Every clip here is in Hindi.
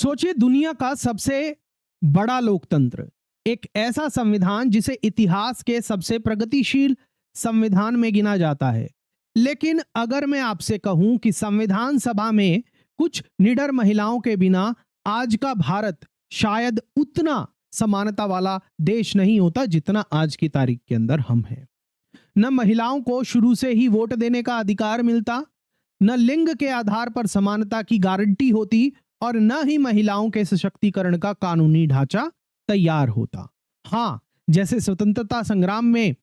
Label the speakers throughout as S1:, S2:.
S1: सोचिए, दुनिया का सबसे बड़ा लोकतंत्र, एक ऐसा संविधान जिसे इतिहास के सबसे प्रगतिशील संविधान में गिना जाता है। लेकिन अगर मैं आपसे कहूं कि संविधान सभा में कुछ निडर महिलाओं के बिना आज का भारत शायद उतना समानता वाला देश नहीं होता जितना आज की तारीख के अंदर हम हैं। न महिलाओं को शुरू से ही वोट देने का अधिकार मिलता, न लिंग के आधार पर समानता की गारंटी होती, और न ही महिलाओं के सशक्तिकरण का कानूनी ढांचा तैयार होता। हां, जैसे स्वतंत्रता संग्राम में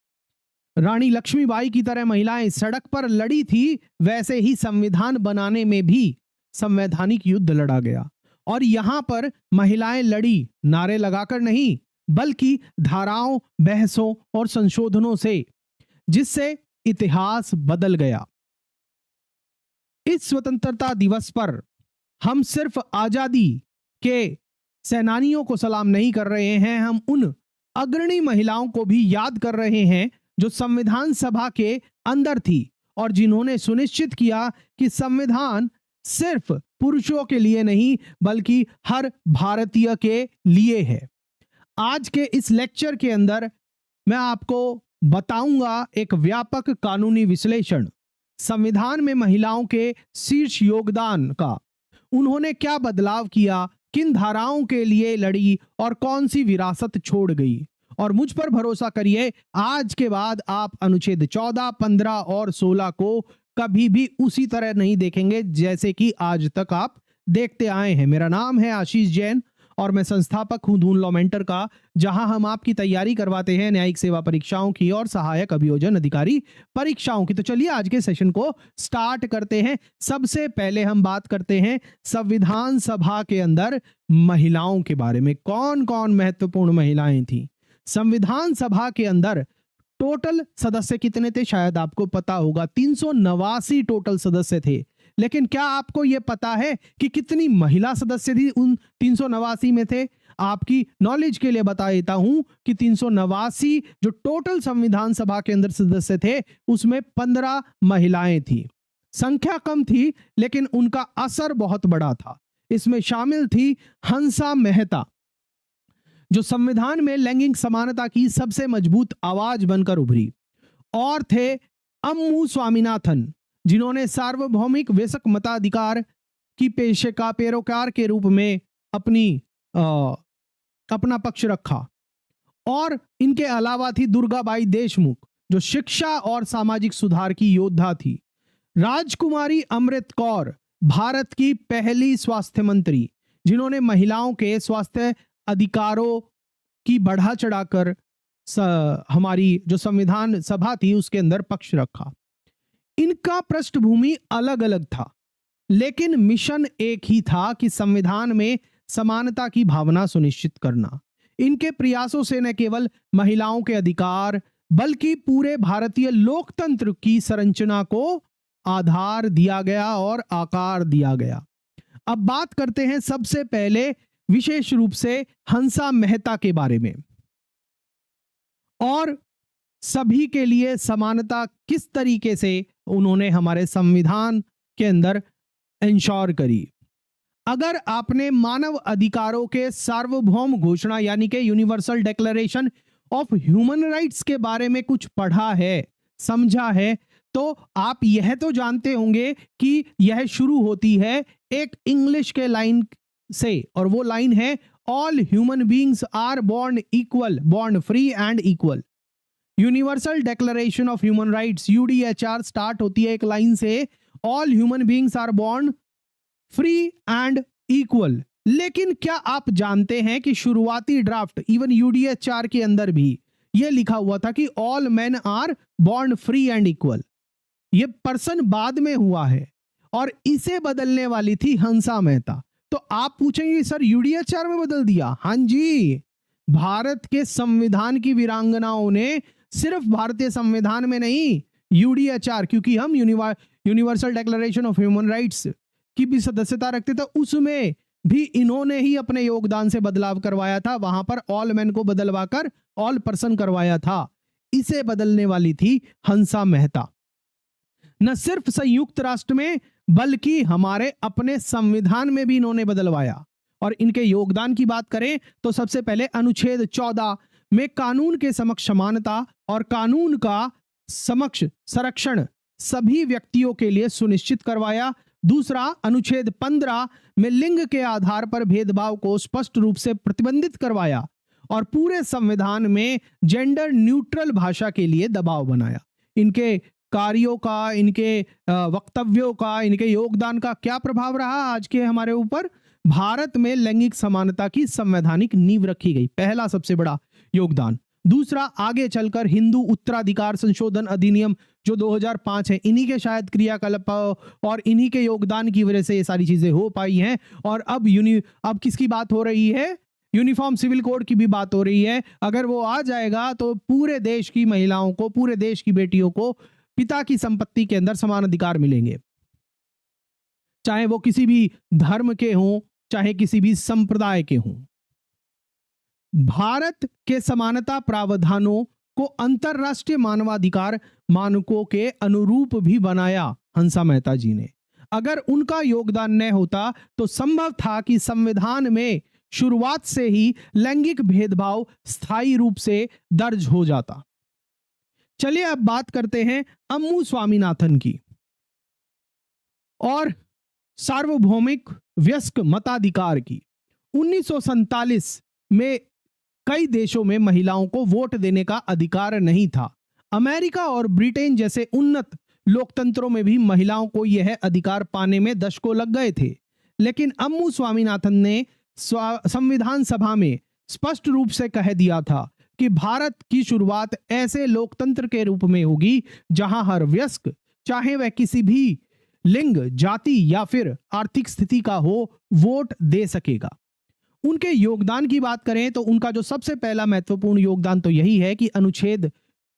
S1: रानी लक्ष्मीबाई की तरह महिलाएं सड़क पर लड़ी थी, वैसे ही संविधान बनाने में भी संवैधानिक युद्ध लड़ा गया। और यहां पर महिलाएं लड़ी नारे लगाकर नहीं, बल्कि धाराओं, बहसों और संशोधनों से, जिससे इतिहास बदल गया। इस स्वतंत्रता दिवस पर हम सिर्फ आजादी के सेनानियों को सलाम नहीं कर रहे हैं, हम उन अग्रणी महिलाओं को भी याद कर रहे हैं जो संविधान सभा के अंदर थी और जिन्होंने सुनिश्चित किया कि संविधान सिर्फ पुरुषों के लिए नहीं बल्कि हर भारतीय के लिए है। आज के इस लेक्चर के अंदर मैं आपको बताऊंगा एक व्यापक कानूनी विश्लेषण, संविधान में महिलाओं के शीर्ष योगदान का, उन्होंने क्या बदलाव किया, किन धाराओं के लिए लड़ी और कौन सी विरासत छोड़ गई। और मुझ पर भरोसा करिए, आज के बाद आप अनुच्छेद 14, 15 और 16 को कभी भी उसी तरह नहीं देखेंगे जैसे कि आज तक आप देखते आए हैं। मेरा नाम है आशीष जैन और मैं संस्थापक हूं धून लॉ मेंटर का, जहां हम आपकी तैयारी करवाते हैं न्यायिक सेवा परीक्षाओं की और सहायक अभियोजन अधिकारी परीक्षाओं की। तो चलिए आज के सेशन को स्टार्ट करते हैं। सबसे पहले हम बात करते हैं संविधान सभा के अंदर महिलाओं के बारे में। कौन कौन महत्वपूर्ण महिलाएं थी संविधान सभा के अंदर? टोटल सदस्य कितने थे शायद आपको पता होगा, 389 टोटल सदस्य थे। लेकिन क्या आपको यह पता है कि कितनी महिला सदस्य थी उन 389 में थे? आपकी नॉलेज के लिए बता देता हूं कि 389 जो टोटल संविधान सभा के अंदर सदस्य थे उसमें 15 महिलाएं थी। संख्या कम थी लेकिन उनका असर बहुत बड़ा था। इसमें शामिल थी हंसा मेहता, जो संविधान में लैंगिक समानता की सबसे मजबूत आवाज बनकर उभरी, और थे अम्मू स्वामीनाथन, जिन्होंने सार्वभौमिक वयस्क मताधिकार की पैरोकार के रूप में अपना पक्ष रखा। और इनके अलावा थी दुर्गाबाई देशमुख, जो शिक्षा और सामाजिक सुधार की योद्धा थी। राजकुमारी अमृत कौर, भारत की पहली स्वास्थ्य मंत्री, जिन्होंने महिलाओं के स्वास्थ्य अधिकारों की बढ़ा चढ़ाकर हमारी जो संविधान सभा थी उसके अंदर पक्ष रखा। इनका पृष्ठभूमि अलग अलग था लेकिन मिशन एक ही था कि संविधान में समानता की भावना सुनिश्चित करना। इनके प्रयासों से न केवल महिलाओं के अधिकार बल्कि पूरे भारतीय लोकतंत्र की संरचना को आधार दिया गया और आकार दिया गया। अब बात करते हैं सबसे पहले विशेष रूप से हंसा मेहता के बारे में और सभी के लिए समानता किस तरीके से उन्होंने हमारे संविधान के अंदर इंश्योर करी। अगर आपने मानव अधिकारों के सार्वभौम घोषणा यानी कि universal declaration of human rights के बारे में कुछ पढ़ा है, समझा है, तो आप यह तो जानते होंगे कि यह शुरू होती है एक इंग्लिश के लाइन से, और वो लाइन है all human beings are born equal, born free and equal. Universal declaration of human rights UDHR start होती है एक लाइन से, all human beings are born free and equal. लेकिन क्या आप जानते हैं कि शुरुआती ड्राफ्ट इवन यूडीएचआर के अंदर भी यह लिखा हुआ था कि all men are born free and equal. यह पर्सन बाद में हुआ है और इसे बदलने वाली थी हंसा मेहता। तो आप पूछेंगे सर यूडीएचआर में बदल दिया? हां जी, भारत के संविधान की वीरांगनाओं ने सिर्फ भारतीय संविधान में नहीं, यूडीएचआर, क्योंकि हम universal declaration of human rights की भी सदस्यता रखते थे, उसमें भी इन्होंने ही अपने योगदान से बदलाव करवाया था। वहां पर ऑल मैन को बदलवाकर ऑल पर्सन करवाया था। इसे बदलने वाली थी हंसा मेहता। न सिर्फ संयुक्त राष्ट्र में बल्कि हमारे अपने संविधान में भी इन्होंने बदलवाया। और इनके योगदान की बात करें तो सबसे पहले अनुच्छेद 14 में कानून के समक्ष समानता और कानून का समक्ष संरक्षण सभी व्यक्तियों के लिए सुनिश्चित करवाया। दूसरा, अनुच्छेद 15 में लिंग के आधार पर भेदभाव को स्पष्ट रूप से प्रतिबंधित करवाया और पूरे संविधान में जेंडर न्यूट्रल भाषा के लिए दबाव बनाया। इनके कार्यों का, इनके वक्तव्यों का, इनके योगदान का क्या प्रभाव रहा आज के हमारे ऊपर? भारत में लैंगिक समानता की संवैधानिक नींव रखी गई, पहला सबसे बड़ा योगदान। दूसरा, आगे चलकर हिंदू उत्तराधिकार संशोधन अधिनियम जो 2005 है, इन्हीं के शायद क्रियाकलाप और इन्हीं के योगदान की वजह से ये सारी चीजें हो पाई हैं। और अब किसकी बात हो रही है? यूनिफॉर्म सिविल कोड की भी बात हो रही है। अगर वो आ जाएगा तो पूरे देश की महिलाओं को, पूरे देश की बेटियों को पिता की संपत्ति के अंदर समान अधिकार मिलेंगे, चाहे वो किसी भी धर्म के हों, चाहे किसी भी संप्रदाय के हों। भारत के समानता प्रावधानों को अंतरराष्ट्रीय मानवाधिकार मानकों के अनुरूप भी बनाया हंसा मेहता जी ने। अगर उनका योगदान न होता तो संभव था कि संविधान में शुरुआत से ही लैंगिक भेदभाव स्थायी रूप से दर्ज हो जाता। चलिए अब बात करते हैं अम्मू स्वामीनाथन की और सार्वभौमिक वयस्क मताधिकार की। 1947 में कई देशों में महिलाओं को वोट देने का अधिकार नहीं था। अमेरिका और ब्रिटेन जैसे उन्नत लोकतंत्रों में भी महिलाओं को यह अधिकार पाने में दशकों लग गए थे, लेकिन अम्मू स्वामीनाथन ने संविधान सभा में स्पष्ट रूप से कह दिया था कि भारत की शुरुआत ऐसे लोकतंत्र के रूप में होगी जहां हर वयस्क, चाहे वह किसी भी लिंग, जाति या फिर आर्थिक स्थिति का हो, वोट दे सकेगा। उनके योगदान की बात करें तो उनका जो सबसे पहला महत्वपूर्ण योगदान तो यही है कि अनुच्छेद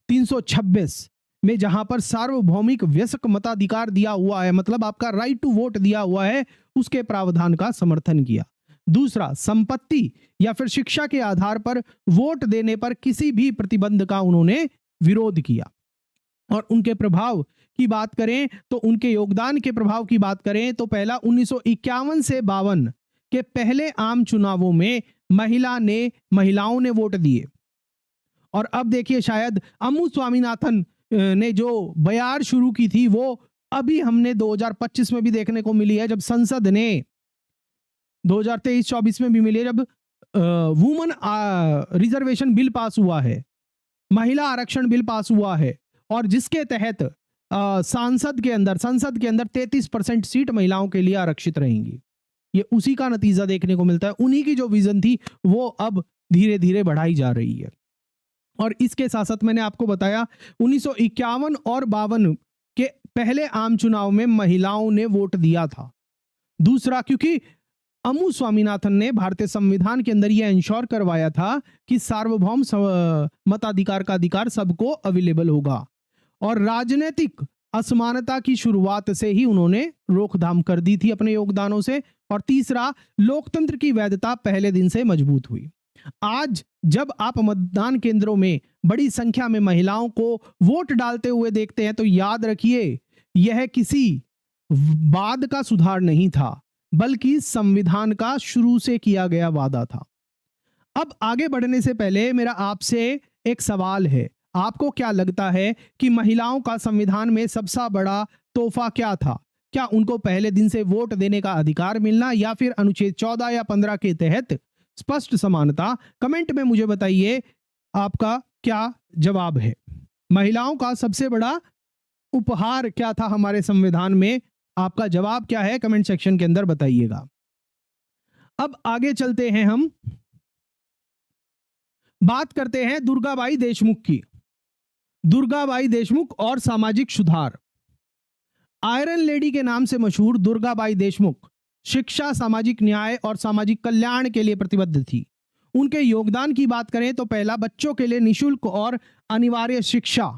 S1: 326 में जहां पर सार्वभौमिक वयस्क मताधिकार दिया हुआ है, मतलब आपका राइट टू वोट दिया हुआ है, उसके प्रावधान का समर्थन किया। दूसरा, संपत्ति या फिर शिक्षा के आधार पर वोट देने पर किसी भी प्रतिबंध का उन्होंने विरोध किया। और उनके प्रभाव की बात करें तो उनके योगदान के प्रभाव की बात करें तो पहला, 1951 से 52 के पहले आम चुनावों में महिलाओं ने वोट दिए। और अब देखिए, शायद अम्मू स्वामीनाथन ने जो बयार शुरू की थी वो अभी हमने 2025 में भी देखने को मिली है, जब संसद ने 2023-24 में भी मिली है, जब वुमन रिजर्वेशन बिल पास हुआ है, महिला आरक्षण बिल पास हुआ है, और जिसके तहत संसद के अंदर 33% सीट महिलाओं के लिए आरक्षित रहेंगी। ये उसी का नतीजा देखने को मिलता है। उन्हीं की जो विजन थी वो अब धीरे धीरे बढ़ाई जा रही है। और इसके साथ साथ मैंने आपको बताया 1951 और 52 के पहले आम चुनाव में महिलाओं ने वोट दिया था। दूसरा, क्योंकि अम्मू स्वामीनाथन ने भारतीय संविधान के अंदर यह इंश्योर करवाया था कि सार्वभौम मताधिकार का अधिकार सबको अवेलेबल होगा, और राजनीतिक असमानता की शुरुआत से ही उन्होंने रोकथाम कर दी थी अपने योगदानों से। और तीसरा, लोकतंत्र की वैधता पहले दिन से मजबूत हुई। आज जब आप मतदान केंद्रों में बड़ी संख्या में महिलाओं को वोट डालते हुए देखते हैं तो याद रखिए, यह किसी बाद का सुधार नहीं था, बल्कि संविधान का शुरू से किया गया वादा था। अब आगे बढ़ने से पहले मेरा आपसे एक सवाल है, आपको क्या लगता है कि महिलाओं का संविधान में सबसे बड़ा तोहफा क्या था? क्या उनको पहले दिन से वोट देने का अधिकार मिलना, या फिर अनुच्छेद 14 या 15 के तहत स्पष्ट समानता? कमेंट में मुझे बताइए आपका क्या जवाब है। महिलाओं का सबसे बड़ा उपहार क्या था हमारे संविधान में? आपका जवाब क्या है कमेंट सेक्शन के अंदर बताइएगा। अब आगे चलते हैं, हम बात करते हैं दुर्गाबाई देशमुख की। दुर्गाबाई देशमुख और सामाजिक सुधार। आयरन लेडी के नाम से मशहूर दुर्गाबाई देशमुख शिक्षा, सामाजिक न्याय और सामाजिक कल्याण के लिए प्रतिबद्ध थी। उनके योगदान की बात करें तो पहला, बच्चों के लिए निशुल्क और अनिवार्य शिक्षा,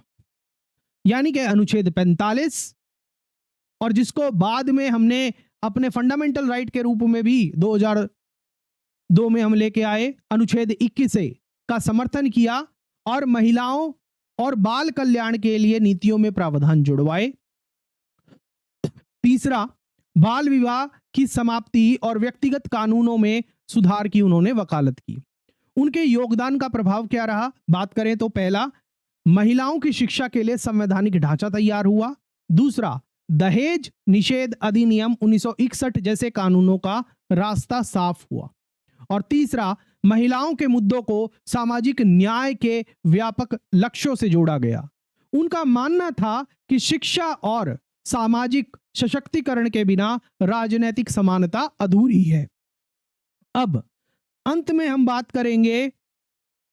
S1: यानी कि अनुच्छेद 45, और जिसको बाद में हमने अपने फंडामेंटल राइट के रूप में भी 2002 में हम लेके आए, अनुच्छेद 21 का समर्थन किया और महिलाओं और बाल कल्याण के लिए नीतियों में प्रावधान जुड़वाए। तीसरा, बाल विवाह की समाप्ति और व्यक्तिगत कानूनों में सुधार की उन्होंने वकालत की। उनके योगदान का प्रभाव क्या रहा? बात करें तो पहला, महिलाओं की शिक्षा के लिए संवैधानिक ढांचा तैयार हुआ। दूसरा, दहेज निषेध अधिनियम 1961 जैसे कानूनों का रास्ता साफ हुआ। और तीसरा, महिलाओं के मुद्दों को सामाजिक न्याय के व्यापक लक्ष्यों से जोड़ा गया। उनका मानना था कि शिक्षा और सामाजिक सशक्तिकरण के बिना राजनीतिक समानता अधूरी है। अब अंत में हम बात करेंगे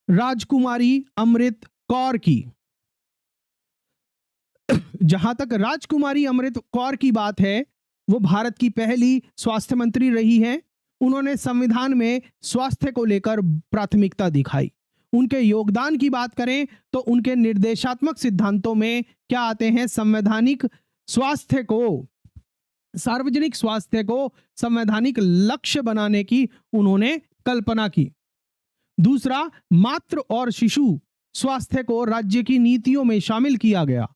S1: राजकुमारी अमृत कौर की। जहां तक राजकुमारी अमृत कौर की बात है, वो भारत की पहली स्वास्थ्य मंत्री रही हैं। उन्होंने संविधान में स्वास्थ्य को लेकर प्राथमिकता दिखाई। उनके योगदान की बात करें तो उनके निर्देशात्मक सिद्धांतों में क्या आते हैं? संवैधानिक स्वास्थ्य को, सार्वजनिक स्वास्थ्य को संवैधानिक लक्ष्य बनाने की उन्होंने कल्पना की। दूसरा, मातृ और शिशु स्वास्थ्य को राज्य की नीतियों में शामिल किया गया।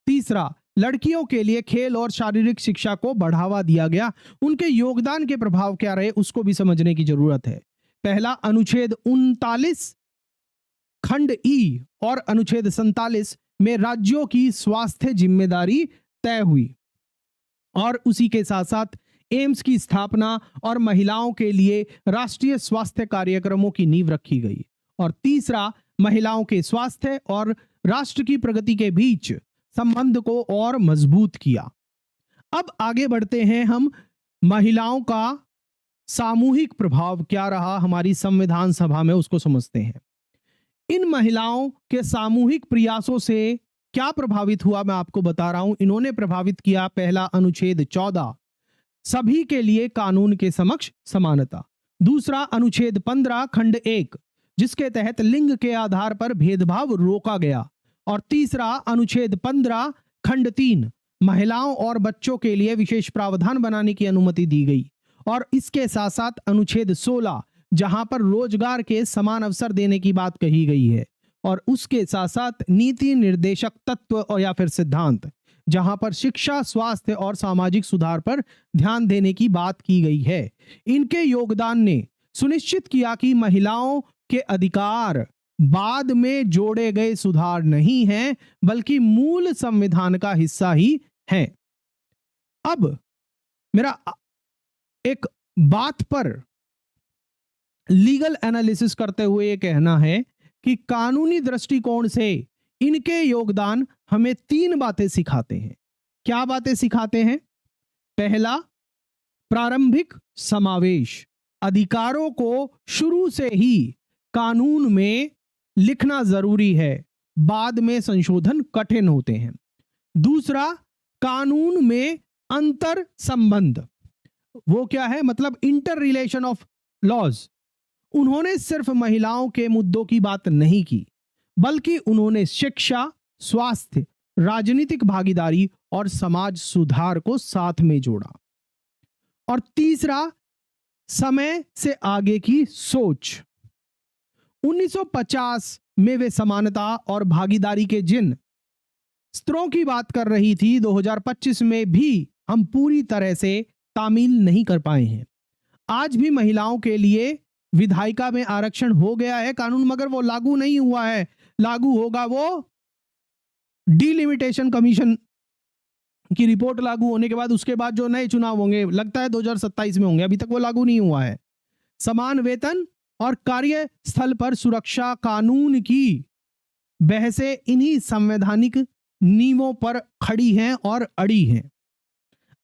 S1: तीसरा, लड़कियों के लिए खेल और शारीरिक शिक्षा को बढ़ावा दिया गया। उनके योगदान के प्रभाव क्या रहे उसको भी समझने की जरूरत है। पहला, अनुच्छेद 39 खंड ई और अनुच्छेद 47 में राज्यों की स्वास्थ्य जिम्मेदारी तय हुई और उसी के साथ साथ एम्स की स्थापना और महिलाओं के लिए राष्ट्रीय स्वास्थ्य कार्यक्रमों की नींव रखी गई। और तीसरा, महिलाओं के स्वास्थ्य और राष्ट्र की प्रगति के बीच संबंध को और मजबूत किया। अब आगे बढ़ते हैं, हम महिलाओं का सामूहिक प्रभाव क्या रहा हमारी संविधान सभा में उसको समझते हैं। इन महिलाओं के सामूहिक प्रयासों से क्या प्रभावित हुआ मैं आपको बता रहा हूं। इन्होंने प्रभावित किया, पहला, अनुच्छेद 14 सभी के लिए कानून के समक्ष समानता। दूसरा, अनुच्छेद 15 खंड 1 जिसके तहत लिंग के आधार पर भेदभाव रोका गया। और तीसरा, अनुच्छेद 15 खंड 3 महिलाओं और बच्चों के लिए विशेष प्रावधान बनाने की अनुमति दी गई। और इसके साथ साथ अनुच्छेद 16 जहां पर रोजगार के समान अवसर देने की बात कही गई है। और उसके साथ साथ नीति निर्देशक तत्व और या फिर सिद्धांत जहां पर शिक्षा, स्वास्थ्य और सामाजिक सुधार पर ध्यान देने की बात की गई है। इनके योगदान ने सुनिश्चित किया कि महिलाओं के अधिकार बाद में जोड़े गए सुधार नहीं हैं बल्कि मूल संविधान का हिस्सा ही हैं। अब मेरा एक बात पर लीगल एनालिसिस करते हुए ये कहना है कि कानूनी दृष्टिकोण से इनके योगदान हमें 3 बातें सिखाते हैं। क्या बातें सिखाते हैं? पहला, प्रारंभिक समावेश, अधिकारों को शुरू से ही कानून में लिखना जरूरी है, बाद में संशोधन कठिन होते हैं। दूसरा, कानून में अंतर संबंध, वो क्या है? मतलब इंटर रिलेशन ऑफ लॉज। उन्होंने सिर्फ महिलाओं के मुद्दों की बात नहीं की बल्कि उन्होंने शिक्षा, स्वास्थ्य, राजनीतिक भागीदारी और समाज सुधार को साथ में जोड़ा। और तीसरा, समय से आगे की सोच। 1950 में वे समानता और भागीदारी के जिन स्तरों की बात कर रही थी, 2025 में भी हम पूरी तरह से तामील नहीं कर पाए हैं। आज भी महिलाओं के लिए विधायिका में आरक्षण हो गया है कानून, मगर वो लागू नहीं हुआ है। लागू होगा वो डिलिमिटेशन कमीशन की रिपोर्ट लागू होने के बाद, उसके बाद जो नए चुनाव होंगे लगता है 2027 में होंगे, अभी तक वो लागू नहीं हुआ है। समान वेतन और कार्यस्थल पर सुरक्षा कानून की बहसें इन्हीं संवैधानिक नींवों पर खड़ी हैं और अड़ी हैं।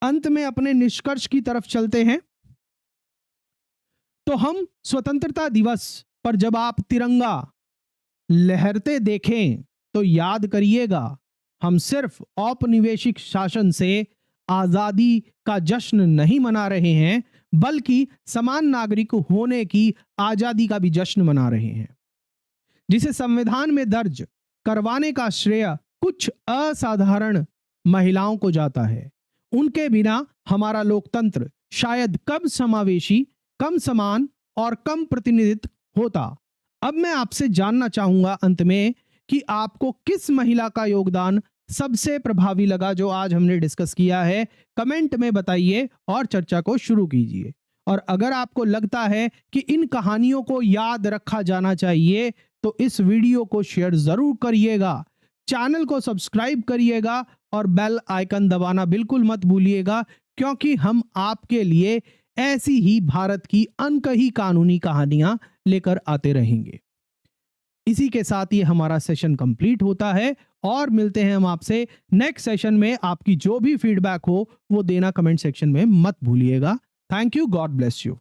S1: अंत में अपने निष्कर्ष की तरफ चलते हैं। तो हम स्वतंत्रता दिवस पर जब आप तिरंगा लहरते देखें तो याद करिएगा, हम सिर्फ औपनिवेशिक शासन से आजादी का जश्न नहीं मना रहे हैं बल्कि समान नागरिक होने की आजादी का भी जश्न मना रहे हैं, जिसे संविधान में दर्ज करवाने का श्रेय कुछ असाधारण महिलाओं को जाता है। उनके बिना हमारा लोकतंत्र शायद कम समावेशी, कम समान और कम प्रतिनिधित्व होता। अब मैं आपसे जानना चाहूंगा अंत में कि आपको किस महिला का योगदान सबसे प्रभावी लगा जो आज हमने डिस्कस किया है, कमेंट में बताइए और चर्चा को शुरू कीजिए। और अगर आपको लगता है कि इन कहानियों को याद रखा जाना चाहिए तो इस वीडियो को शेयर जरूर करिएगा, चैनल को सब्सक्राइब करिएगा और बेल आइकन दबाना बिल्कुल मत भूलिएगा, क्योंकि हम आपके लिए ऐसी ही भारत की अनकही कानूनी कहानियां लेकर आते रहेंगे। इसी के साथ ये हमारा सेशन कंप्लीट होता है और मिलते हैं हम आपसे नेक्स्ट सेशन में। आपकी जो भी फीडबैक हो वो देना कमेंट सेक्शन में मत भूलिएगा। Thank you, God bless you.